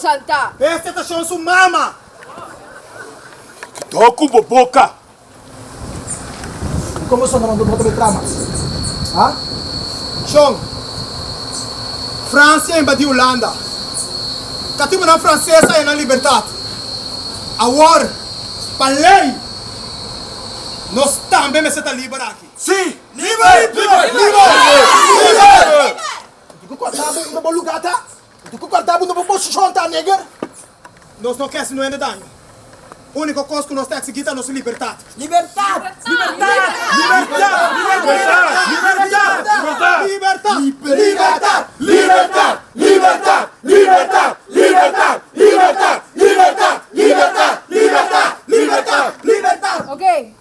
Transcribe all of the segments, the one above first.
Santa. Esta estação sua mama. Toco boboca. Como são não do de trama? Ah? Chong. França invadiu Holanda. Cativa na francesa e na liberdade. Agora, para lei, nós também me senta livre aqui. Sim! Livre! Tu guardava no bom lugar, tá? Tu guardava no bom posição, tá, nega? Nós não queremos não é danho. A única coisa que nós temos que seguir é a nossa liberdade. Liberdade! Liberdade! Liberdade! Liberdade! Liberdade! Liberdade! Liberdade! Ok.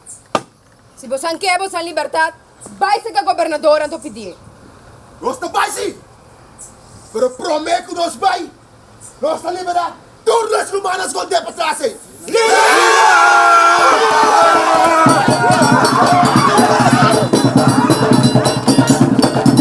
Se você não quer a liberdade, vai ser que a governadora te pedir. Nós não vai sim! Mas prometo que nós vai! Nós vamos liberar todas as humanas com o tempo atrás! Liberdade!